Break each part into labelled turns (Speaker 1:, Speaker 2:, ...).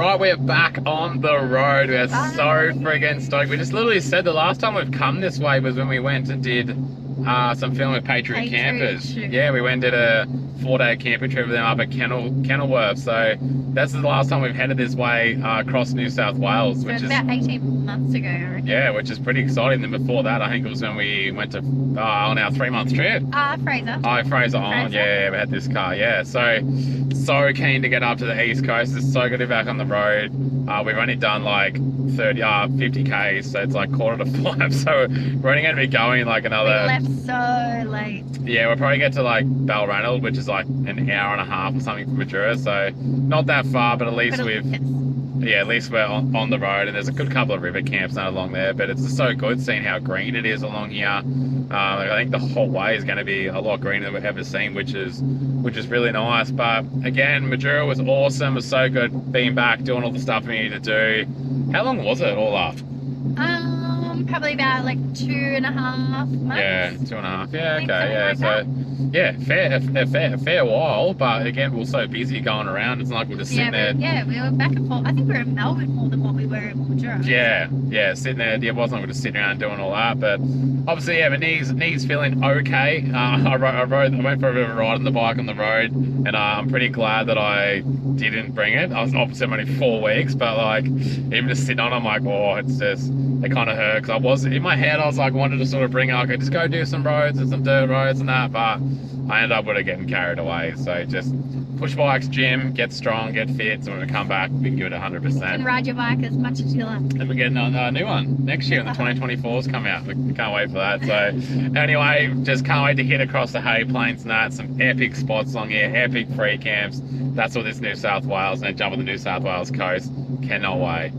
Speaker 1: Alright, we're back on the road. We're so friggin' stoked. We just literally said the last time we've come this way was when we went and did some filming with Patriot Campers. Yeah, we went and did a 4-day camping trip with them up at Kenilworth. So that's the last time we've headed this way across New South Wales.
Speaker 2: Which is about 18 months ago, I reckon.
Speaker 1: Yeah, which is pretty exciting. Then before that, I think it was when we went to on our 3-month trip.
Speaker 2: Fraser.
Speaker 1: Oh, Fraser on. Yeah, we had this car. Yeah, so keen to get up to the East Coast. It's so good to be back on the road. We've only done like 50 Ks, so it's like 4:45. So we're only going to be going like another.
Speaker 2: We left so late.
Speaker 1: Yeah, we'll probably get to like Balranald, which is like an hour and a half or something from Madura. So not that far, but at least at least we're on the road, and there's a good couple of river camps not along there. But it's just so good seeing how green it is along here. I think the whole way is going to be a lot greener than we've ever seen, which is really nice. But again, Madura was awesome. It was so good being back, doing all the stuff we needed to do. How long was it all up?
Speaker 2: Probably about like 2.5 months.
Speaker 1: Yeah, 2.5. Yeah, okay, yeah. So yeah, fair while. But again, we were so busy going around. It's not like we're just sitting there.
Speaker 2: Yeah, we were back and forth. I think we were in Melbourne more than what we were in Madura.
Speaker 1: Yeah, sitting there. Yeah, it wasn't like we're just sitting around doing all that. But obviously, yeah, my knees feeling okay. I went for a bit of a ride on the bike on the road, and I'm pretty glad that I didn't bring it. I was obviously only 4 weeks, but like even just sitting on, I'm like, oh, it kind of hurt, because I was in my head, I was like, wanted to sort of bring it, okay, just go do some roads and some dirt roads and that, but I ended up with it getting carried away. So just push bikes, gym, get strong, get fit, so when we come back, we can give it 100%.
Speaker 2: And ride your bike as much as you like.
Speaker 1: And we're getting a new one next year, when the 2024s come out. We can't wait for that. So anyway, just can't wait to hit across the Hay Plains and that. Some epic spots along here, epic free camps. That's all this New South Wales, and then jump on the New South Wales coast. Cannot wait.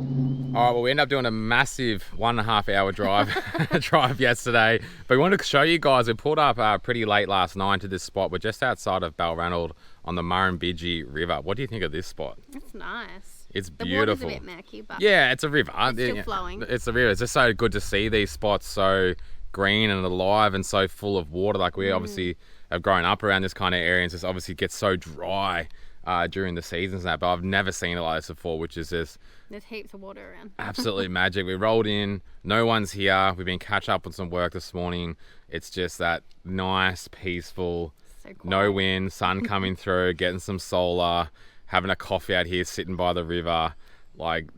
Speaker 1: All right, well, we ended up doing a massive 1.5 hour drive yesterday, but we wanted to show you guys. We pulled up pretty late last night to this spot. We're just outside of Balranald on the Murrumbidgee River. What do you think of this spot?
Speaker 2: It's nice.
Speaker 1: It's beautiful.
Speaker 2: The water's a bit murky, but
Speaker 1: yeah, it's a river.
Speaker 2: It's still flowing.
Speaker 1: It's a river. It's just so good to see these spots so green and alive and so full of water. Like we obviously have grown up around this kind of area, and just obviously gets so dry during the seasons and that, but I've never seen it like this before, which is just
Speaker 2: there's heaps of water around.
Speaker 1: Absolutely magic. We rolled in, no one's here. We've been catch up on some work this morning. It's just that nice, peaceful, no wind, sun coming through, getting some solar, having a coffee out here, sitting by the river. Like,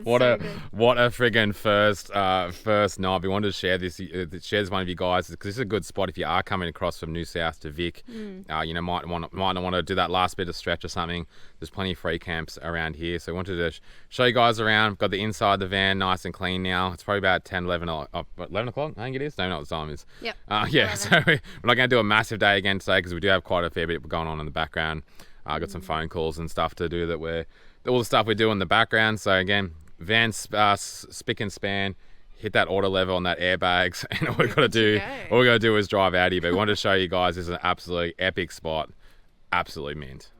Speaker 1: what a friggin' first night. We wanted to share this one with you guys, because this is a good spot if you are coming across from New South to Vic. You know, might not want to do that last bit of stretch or something. There's plenty of free camps around here, so we wanted to show you guys around. We've got the inside of the van nice and clean now. It's probably about 11 o'clock, I think it is. Don't know what the time is.
Speaker 2: Yep.
Speaker 1: Yeah, so we're not going to do a massive day again today, because we do have quite a fair bit going on in the background. Got some phone calls and stuff to do all the stuff we do in the background. So again, van spick and span, hit that auto level on that airbags, and all we got to do is drive out here. But we wanted to show you guys, this is an absolutely epic spot, absolutely mint.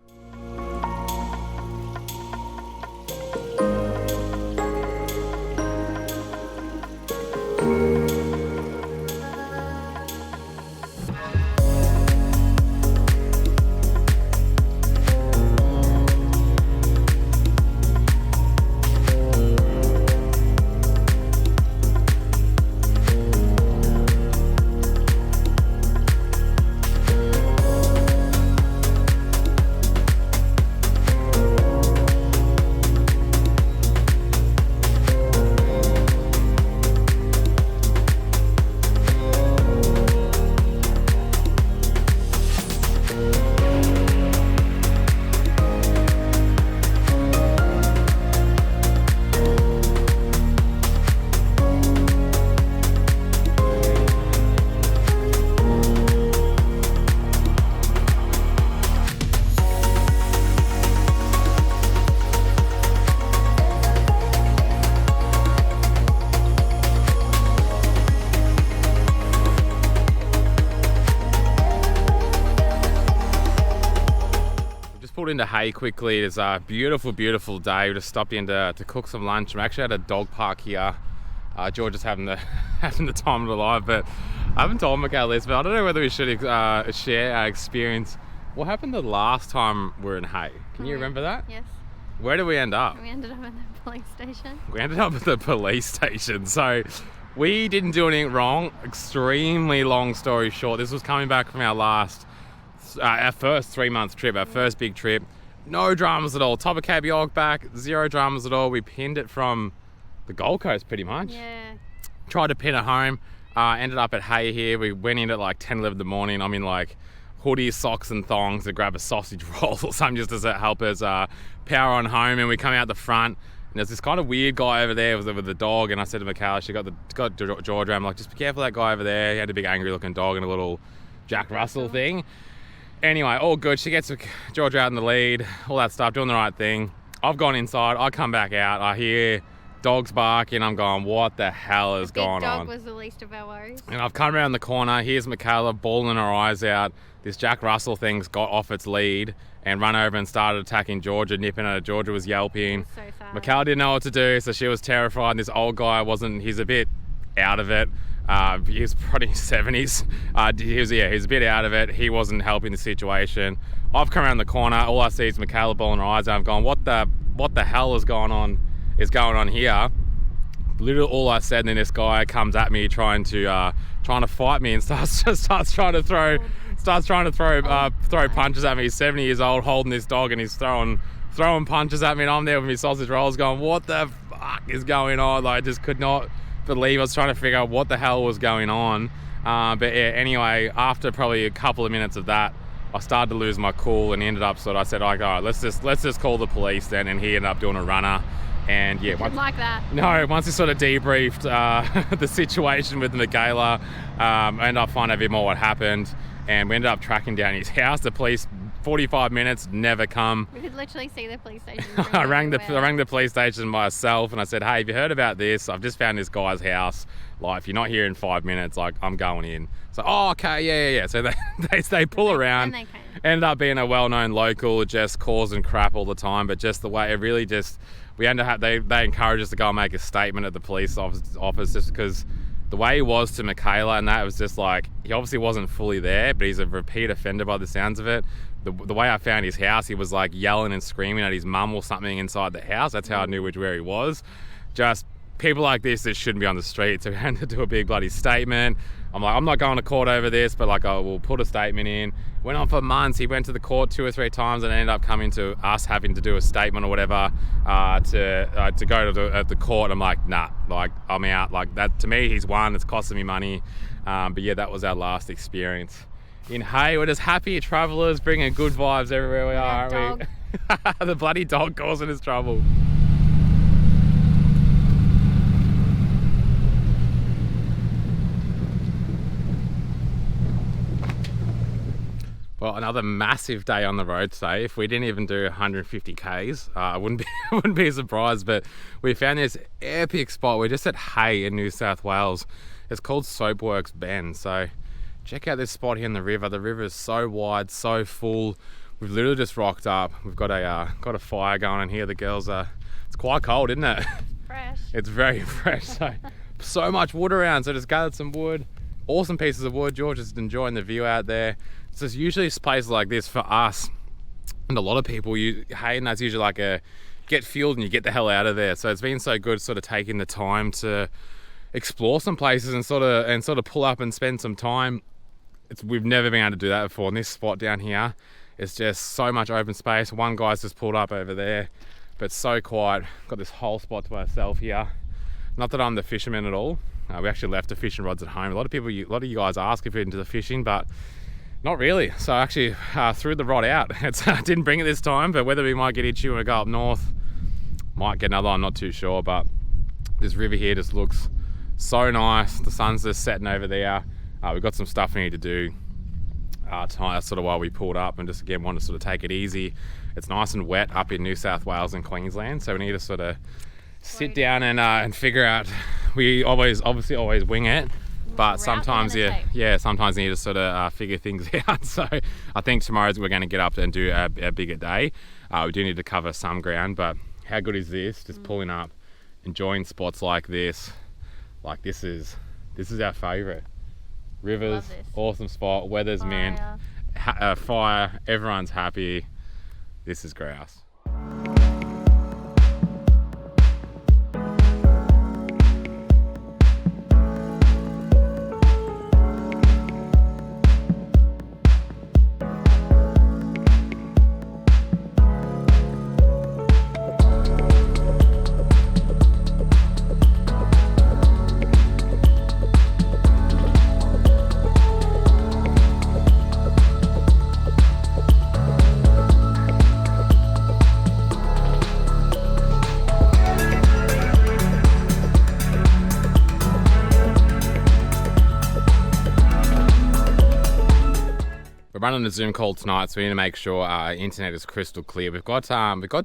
Speaker 1: Pulled into Hay quickly. It's a beautiful day. We just stopped in to cook some lunch. We actually at a dog park here. George is having the time of the life, but I haven't told Mikayla this, but I don't know whether we should share our experience. What happened the last time we were in Hay? Can you remember that?
Speaker 2: Yes.
Speaker 1: Where did we end up?
Speaker 2: We ended up at the police station.
Speaker 1: We ended up at the police station. So we didn't do anything wrong. Extremely long story short, this was coming back from our first 3-month trip, our first big trip. No dramas at all. Top of Cape York back, zero dramas at all. We pinned it from the Gold Coast pretty much.
Speaker 2: Yeah.
Speaker 1: Tried to pin it home. Ended up at Hay here. We went in at like 10, 11 in the morning. I'm in like hoodies, socks and thongs to grab a sausage roll or something just to help us power on home. And we come out the front and there's this kind of weird guy over there with the dog. And I said to Mikayla, she got Georgia. I'm like, just be careful of that guy over there. He had a big angry looking dog and a little Jack Russell thing. Anyway, all good. She gets Georgia out in the lead, all that stuff, doing the right thing. I've gone inside. I come back out. I hear dogs barking. I'm going, what the hell is going on?
Speaker 2: The dog was the least of our worries.
Speaker 1: And I've come around the corner. Here's Mikayla bawling her eyes out. This Jack Russell thing's got off its lead and run over and started attacking Georgia, nipping at her. Georgia was yelping.
Speaker 2: So sad.
Speaker 1: Mikayla didn't know what to do, so she was terrified. And this old guy he's a bit out of it. He was probably in his 70s. He was a bit out of it. He wasn't helping the situation. I've come around the corner. All I see is Mikayla bawling her eyes out. I'm going, what the hell is going on here? Literally all I said, and then this guy comes at me trying to fight me and starts trying to throw punches at me. He's 70 years old, holding this dog, and he's throwing punches at me, and I'm there with my sausage rolls going, what the fuck is going on? Like, I just could not believe. I was trying to figure out what the hell was going on. But yeah, anyway, after probably a couple of minutes of that, I started to lose my cool and ended up I said, all right, let's just call the police then. And he ended up doing a runner. And yeah, once we sort of debriefed the situation with Mikayla, I ended up finding a bit more what happened, and we ended up tracking down his house. The police, 45 minutes, never come.
Speaker 2: We could literally see the police station.
Speaker 1: I rang the police station myself, and I said, hey, have you heard about this? I've just found this guy's house. Like, if you're not here in 5 minutes, like, I'm going in. So, oh, okay, yeah. So they pull around. And they ended up being a well-known local, just causing crap all the time. But just the way it really just, we ended up, they encouraged us to go and make a statement at the police office just because the way he was to Mikayla and that was just like, he obviously wasn't fully there, but he's a repeat offender by the sounds of it. The way I found his house, he was like yelling and screaming at his mum or something inside the house. That's how I knew where he was. Just people like this that shouldn't be on the street. So we had to do a big bloody statement. I'm like, I'm not going to court over this, but like, we'll put a statement in. Went on for months. He went to the court 2 or 3 times and ended up coming to us having to do a statement or whatever to go to the court. I'm like, nah, like I'm out. Like that to me, he's won. It's costing me money. But yeah, that was our last experience. In Hay, we're just happy travellers, bringing good vibes everywhere we are, aren't we? The bloody dog causing us trouble. Well, another massive day on the road today. If we didn't even do 150 Ks, I wouldn't be surprised. But we found this epic spot. We're just at Hay in New South Wales. It's called Soapworks Bend. So check out this spot here in the river. The river is so wide, so full. We've literally just rocked up. We've got a fire going on here. The girls it's quite cold, isn't it?
Speaker 2: Fresh.
Speaker 1: It's very fresh. So much wood around. So just gathered some wood. Awesome pieces of wood. George is enjoying the view out there. So it's usually places like this for us and a lot of people. Hey, and that's usually like a get fueled and you get the hell out of there. So it's been so good sort of taking the time to explore some places and sort of pull up and spend some time. We've never been able to do that before. And this spot down here is just so much open space. One guy's just pulled up over there, but so quiet. Got this whole spot to myself here. Not that I'm the fisherman at all. We actually left the fishing rods at home. A lot of you guys ask if you're into the fishing, but not really. So I actually threw the rod out. I didn't bring it this time, but whether we might get itchy when we go up north, might get another, I'm not too sure. But this river here just looks so nice. The sun's just setting over there. We've got some stuff we need to do tonight. That's sort of why we pulled up and just again want to sort of take it easy. It's nice and wet up in New South Wales and Queensland, so we need to sort of sit down and figure out. We obviously always wing it. But sometimes, sometimes you need to sort of figure things out. So I think tomorrow's we're going to get up and do a bigger day. We do need to cover some ground, but how good is this? Just pulling up, enjoying spots like this. Like this is our favourite. Rivers, awesome spot. Weather's mint. Fire. Everyone's happy. This is grouse. running a Zoom call tonight, so we need to make sure our internet is crystal clear. We've got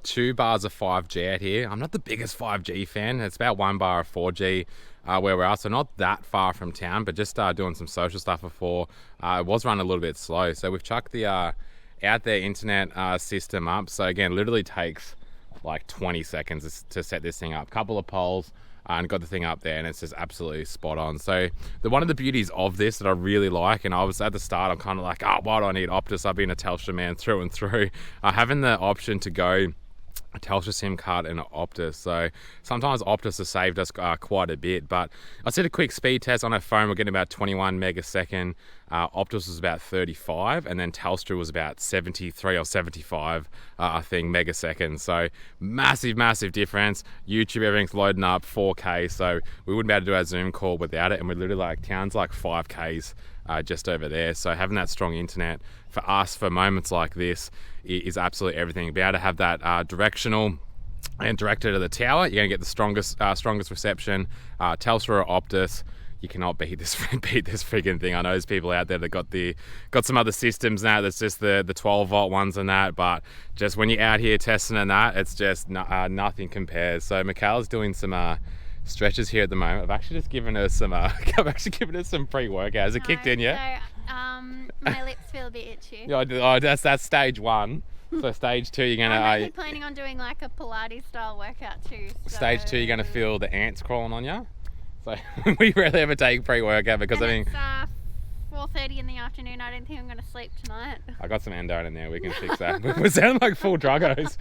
Speaker 1: 2 bars of 5G out here. I'm not the biggest 5G fan. It's about 1 bar of 4G where we are, so not that far from town, but just doing some social stuff before. It was running a little bit slow, so we've chucked the out there internet system up. So again, literally takes like 20 seconds to set this thing up. Couple of poles. And got the thing up there, and it's just absolutely spot on. So one of the beauties of this that I really like, and I was at the start, I'm kind of like, why do I need Optus? I've been a Telstra man through and through. Having the option to go a Telstra SIM card and an Optus. So sometimes Optus has saved us quite a bit, but I did a quick speed test on our phone. We're getting about 21 megasecond. Optus was about 35, and then Telstra was about 73 or 75, I think, megaseconds. So massive difference. YouTube, everything's loading up 4K, so we wouldn't be able to do our Zoom call without it, and we're literally like, town's like 5Ks just over there. So having that strong internet for us for moments like this is absolutely everything. Be able to have that directional and directed to the tower, you're gonna get the strongest reception. Telstra or Optus, you cannot beat this freaking thing. I know there's people out there that got some other systems now that's just the 12 volt ones and that, but just when you're out here testing and that, it's just nothing compares. So Mikayla's doing some stretches here at the moment. I've actually just given her some pre-workout. Has it kicked in yet?
Speaker 2: So, my lips feel a bit itchy.
Speaker 1: Oh, that's stage 1. So stage 2, you're gonna.
Speaker 2: I'm actually planning on doing like a Pilates style workout too. So.
Speaker 1: Stage 2, you're gonna feel the ants crawling on you. So we rarely ever take pre-workout because
Speaker 2: it's 4:30 in the afternoon. I don't think I'm gonna sleep tonight.
Speaker 1: I got some endo in there. We can fix that. We're sounding like full druggos.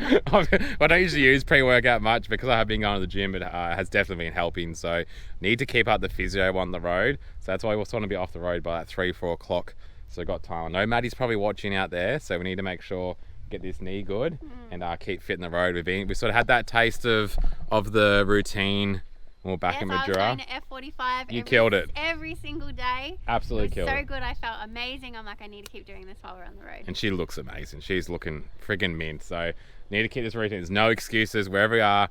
Speaker 1: I don't usually use pre-workout much because I have been going to the gym. It has definitely been helping. So need to keep up the physio on the road. So that's why we also want to be off the road by like 3-4 o'clock. So got time. I know Maddie's probably watching out there. So we need to make sure get this knee good and keep fit in the road. We sort of had that taste of the routine. We're back in Madura.
Speaker 2: I was going to F45.
Speaker 1: You killed it.
Speaker 2: Every single day.
Speaker 1: Absolutely killed it.
Speaker 2: So good. I felt amazing. I'm like, I need to keep doing this while we're on the road.
Speaker 1: And she looks amazing. She's looking friggin' mint. So need to keep this routine. There's no excuses. Wherever we are,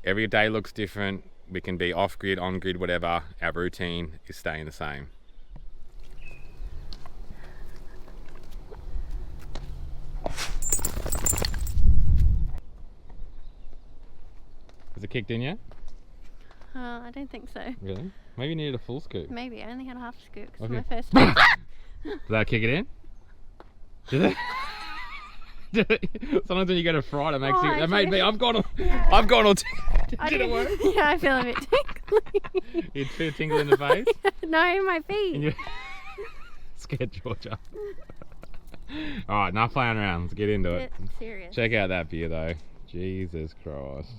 Speaker 1: every day looks different. We can be off grid, on grid, whatever. Our routine is staying the same. Has it kicked in yet?
Speaker 2: I don't think so.
Speaker 1: Really? Maybe you needed a full scoop.
Speaker 2: Maybe. I only had a half scoop because
Speaker 1: Okay.
Speaker 2: my first time.
Speaker 1: Did that kick it in? Did it? Sometimes when you go to fry, it makes
Speaker 2: Oh,
Speaker 1: you. That made me.
Speaker 2: actually-
Speaker 1: I've gone all.
Speaker 2: Yeah.
Speaker 1: I've gone all.
Speaker 2: I
Speaker 1: Did it
Speaker 2: do-
Speaker 1: work?
Speaker 2: Yeah, I feel a bit tingly.
Speaker 1: You feel tingle in the face.
Speaker 2: No, my feet.
Speaker 1: And you scared Georgia. All right, enough playing around. Let's get into it.
Speaker 2: Bit serious.
Speaker 1: Check out that beer though. Jesus Christ.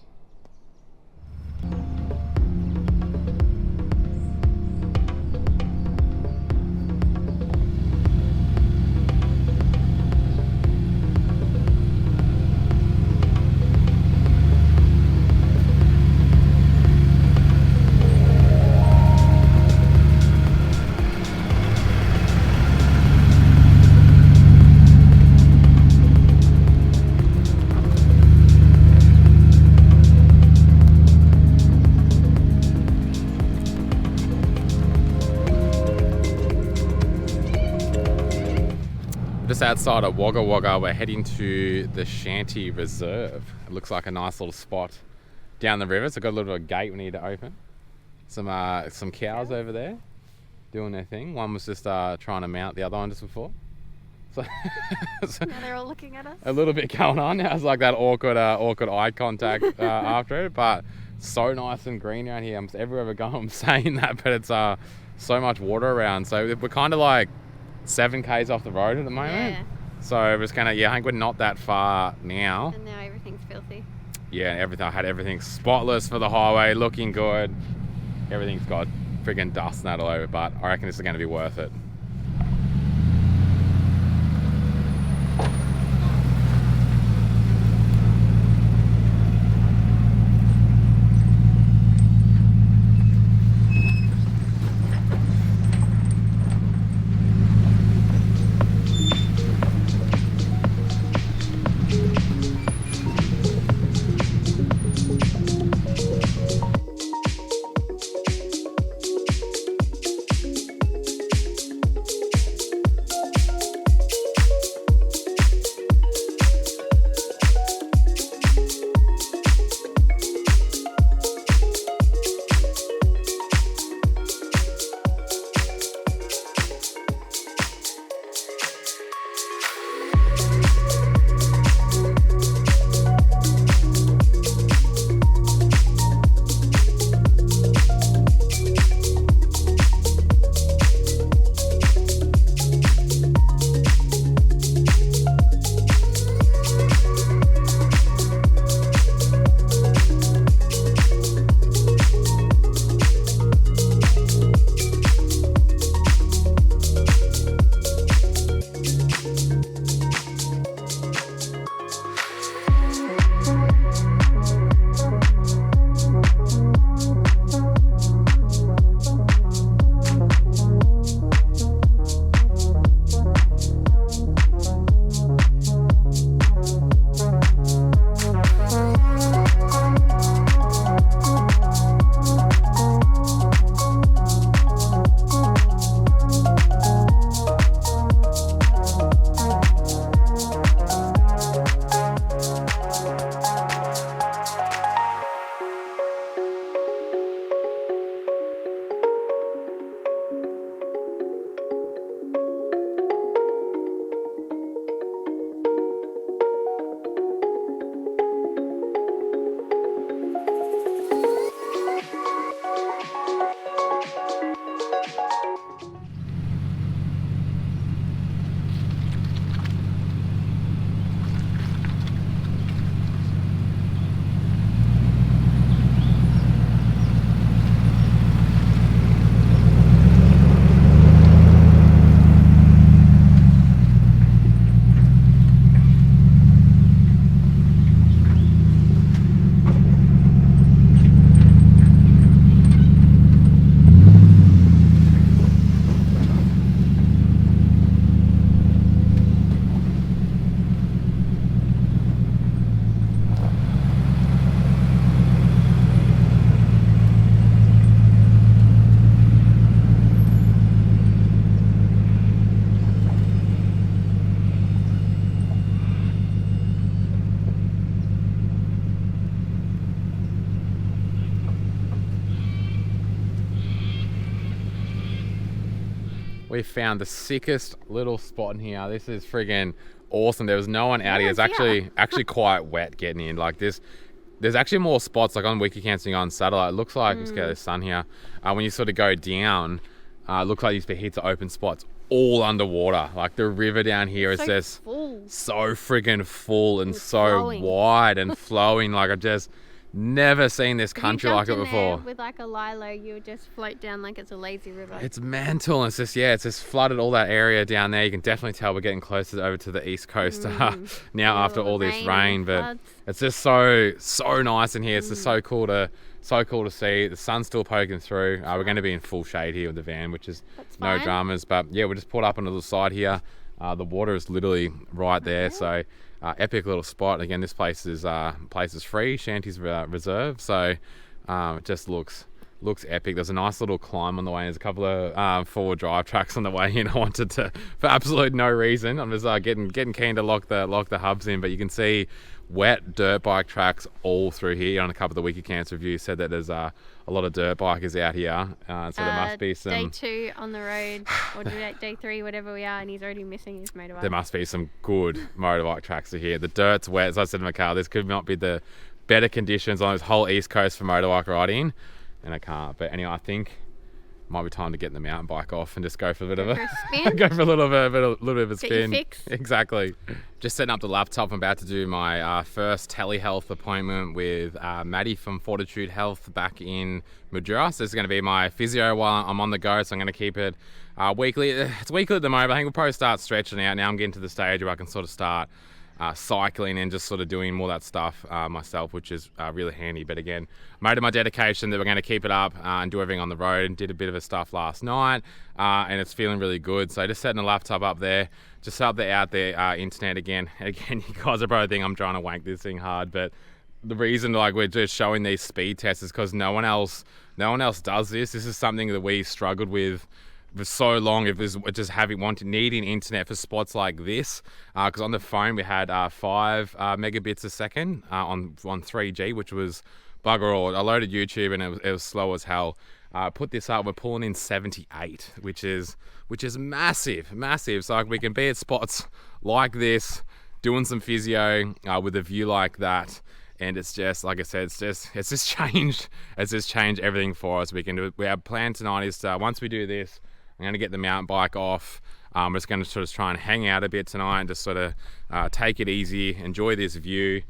Speaker 1: Just outside of Wagga Wagga, we're heading to the Shanty Reserve. It looks like a nice little spot down the river. So got a little gate we need to open. Some cows over there doing their thing. One was just trying to mount the other one just before. So,
Speaker 2: Now they're all looking at us.
Speaker 1: a little bit going on. Now it's like that awkward eye contact after it, but so nice and green around here. Everywhere we go, I'm saying that, but it's so much water around. So we're kind of like 7 k's off the road at the moment.
Speaker 2: Yeah.
Speaker 1: So it was kind of, I think we're not that far now.
Speaker 2: And now everything's filthy.
Speaker 1: Yeah, everything. I had everything spotless for the highway, looking good. Everything's got friggin' dust and that all over, but I reckon this is going to be worth it. We found the sickest little spot in here. This is friggin' awesome. There was no one out here. It's actually quite wet getting in. Like this, there's actually more spots like on Wiki Camping on satellite. It looks like, let's get the sun here. When you sort of go down, it looks like these heaps of open spots all underwater. Like the river down here is just so friggin' full and so
Speaker 2: flowing.
Speaker 1: wide and flowing. Like I've just never seen this country like it before.
Speaker 2: With like a lilo, you would just float down like it's a lazy river.
Speaker 1: It's mental. It's just flooded all that area down there. You can definitely tell we're getting closer over to the east coast now after all this rain. But it's just so nice in here. It's just so cool to see. The sun's still poking through. We're going to be in full shade here with the van, which is no dramas. But yeah, we just pulled up on the little side here. The water is literally right there. So epic little spot. Again, this place is free. Shanty's reserved. So it just looks epic. There's a nice little climb on the way. There's a couple of forward drive tracks on the way in. I wanted to, for absolute no reason. I'm just getting keen to lock the hubs in. But you can see wet dirt bike tracks all through here. On a couple of the Wiki Camps reviews said that there's a lot of dirt bikers out here. So there must be some...
Speaker 2: Day 2 on the road, or day 3, whatever we are, and he's already missing his motorbike.
Speaker 1: There must be some good motorbike tracks through here. The dirt's wet. As I said to Mikayla, this could not be the better conditions on this whole east coast for motorbike riding. And I can't. But anyway, I think it might be time to get the mountain bike off and just go for a bit of a
Speaker 2: spin.
Speaker 1: go for a little bit of a spin.
Speaker 2: Get your fix.
Speaker 1: Exactly. Just setting up the laptop. I'm about to do my first telehealth appointment with Maddie from Fortitude Health back in Mildura. So this is going to be my physio while I'm on the go. So I'm going to keep it weekly. It's weekly at the moment. I think we'll probably start stretching out. Now I'm getting to the stage where I can sort of start cycling and just sort of doing more of that stuff myself, which is really handy. But again, made it my dedication that we're going to keep it up and do everything on the road, and did a bit of a stuff last night and it's feeling really good. So just setting the laptop up there, just out there internet again. You guys are probably thinking I'm trying to wank this thing hard, but the reason like we're just showing these speed tests is because no one else does this. This is something that we struggled with for so long. It was just needing internet for spots like this, because on the phone we had 5 megabits a second on 3G, which was bugger all. I loaded YouTube and it was slow as hell. Put this up, we're pulling in 78, which is massive. So like we can be at spots like this, doing some physio with a view like that. And it's just, like I said, it's just changed everything for us. Our plan tonight is once we do this, I'm going to get the mountain bike off. I'm just going to sort of try and hang out a bit tonight and just sort of take it easy, enjoy this view,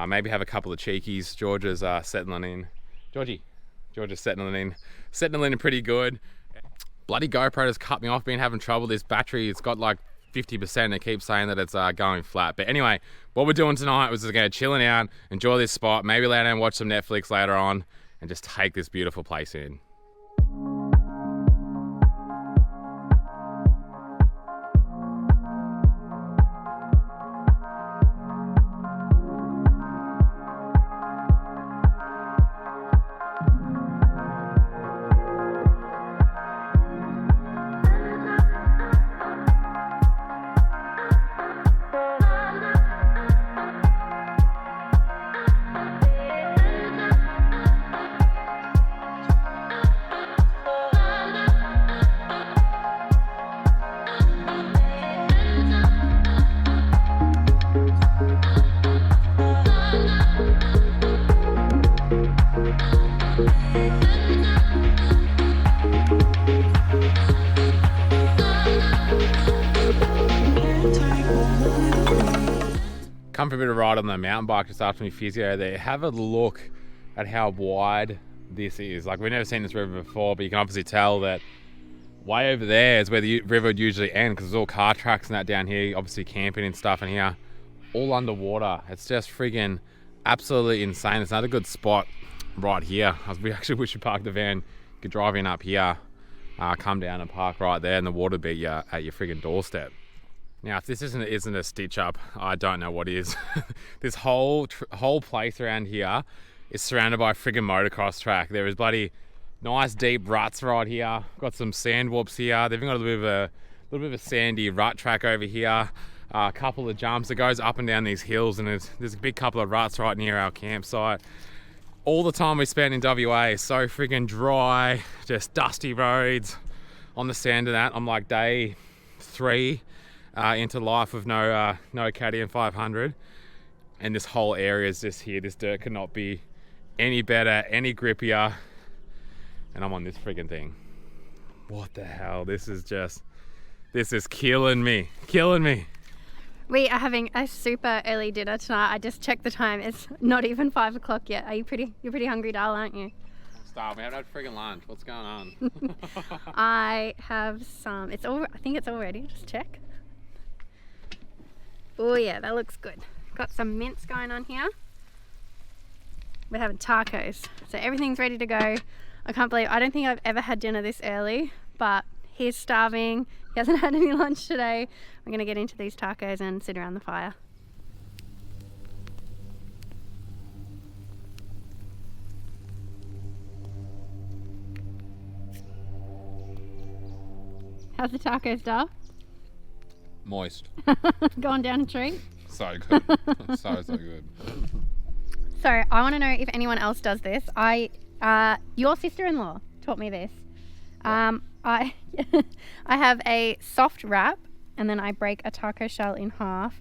Speaker 1: maybe have a couple of cheekies. Georgia's settling in. Georgia's settling in pretty good. Bloody GoPro has cut me off, been having trouble. This battery, it's got like 50%. It keeps saying that it's going flat. But anyway, what we're doing tonight was just going to chilling out, enjoy this spot, maybe lay down and watch some Netflix later on, and just take this beautiful place in. Come for a bit of a ride on the mountain bike just after my physio there. Have a look at how wide this is. Like, we've never seen this river before, but you can obviously tell that way over there is where the river would usually end, because there's all car tracks and that down here, obviously camping and stuff, and here all underwater. It's just friggin' absolutely insane. It's another good spot right here. We actually wish we parked the van. You could drive in up here, come down and park right there, and the water would be at your friggin' doorstep. Now, if this isn't a stitch up, I don't know what is. This whole place around here is surrounded by a friggin' motocross track. There is bloody nice deep ruts right here. Got some sand warps here. They've even got a little bit of a sandy rut track over here. A couple of jumps that goes up and down these hills, and there's a big couple of ruts right near our campsite. All the time we spend in WA is so friggin' dry, just dusty roads. on the sand and that. I'm like day 3 into life of no caddy and 500, and this whole area is just here. This dirt could not be any better, any grippier, and I'm on this friggin' thing. What the hell? This is killing me.
Speaker 2: We are having a super early dinner tonight. I just checked the time. It's not even 5 o'clock yet. You're pretty hungry, Dal, aren't you?
Speaker 1: I'm starving. We haven't had friggin' lunch. What's going on?
Speaker 2: I have some. I think it's all ready. Just check. Oh yeah, that looks good. Got some mince going on here. We're having tacos, so everything's ready to go. I don't think I've ever had dinner this early, but he's starving. He hasn't had any lunch today. We're gonna get into these tacos and sit around the fire. How's the tacos, Dal?
Speaker 1: Moist.
Speaker 2: Going down a treat?
Speaker 1: So good. so good.
Speaker 2: So I want to know if anyone else does this. Your sister-in-law taught me this. I have a soft wrap, and then I break a taco shell in half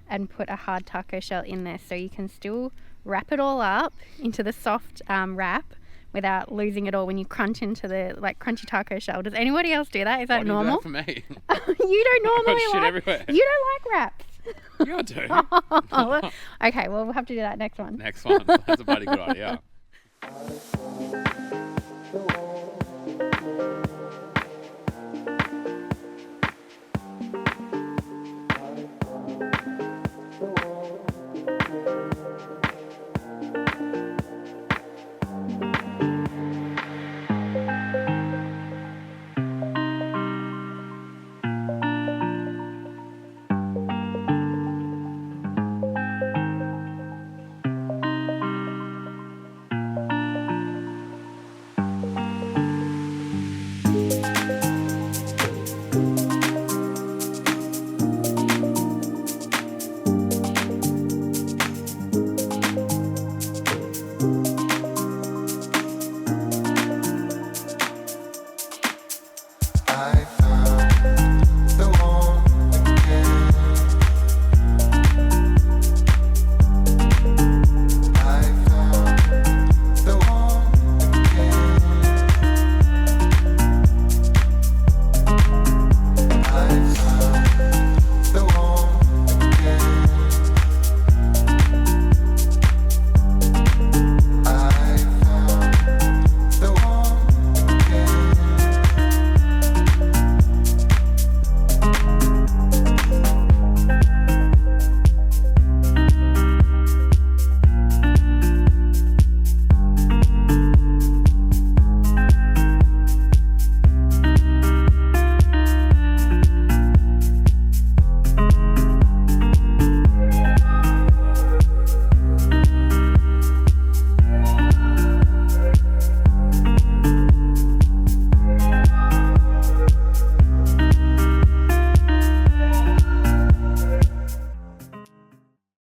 Speaker 2: and put a hard taco shell in there, so you can still wrap it all up into the soft wrap without losing it all when you crunch into the crunchy taco shell. Does anybody else do that? Is that normal?
Speaker 1: Do that for me?
Speaker 2: You don't normally
Speaker 1: shit everywhere.
Speaker 2: You don't like wraps.
Speaker 1: Yeah, I do.
Speaker 2: Okay, well we'll have to do that next one.
Speaker 1: Next one. That's a bloody good idea.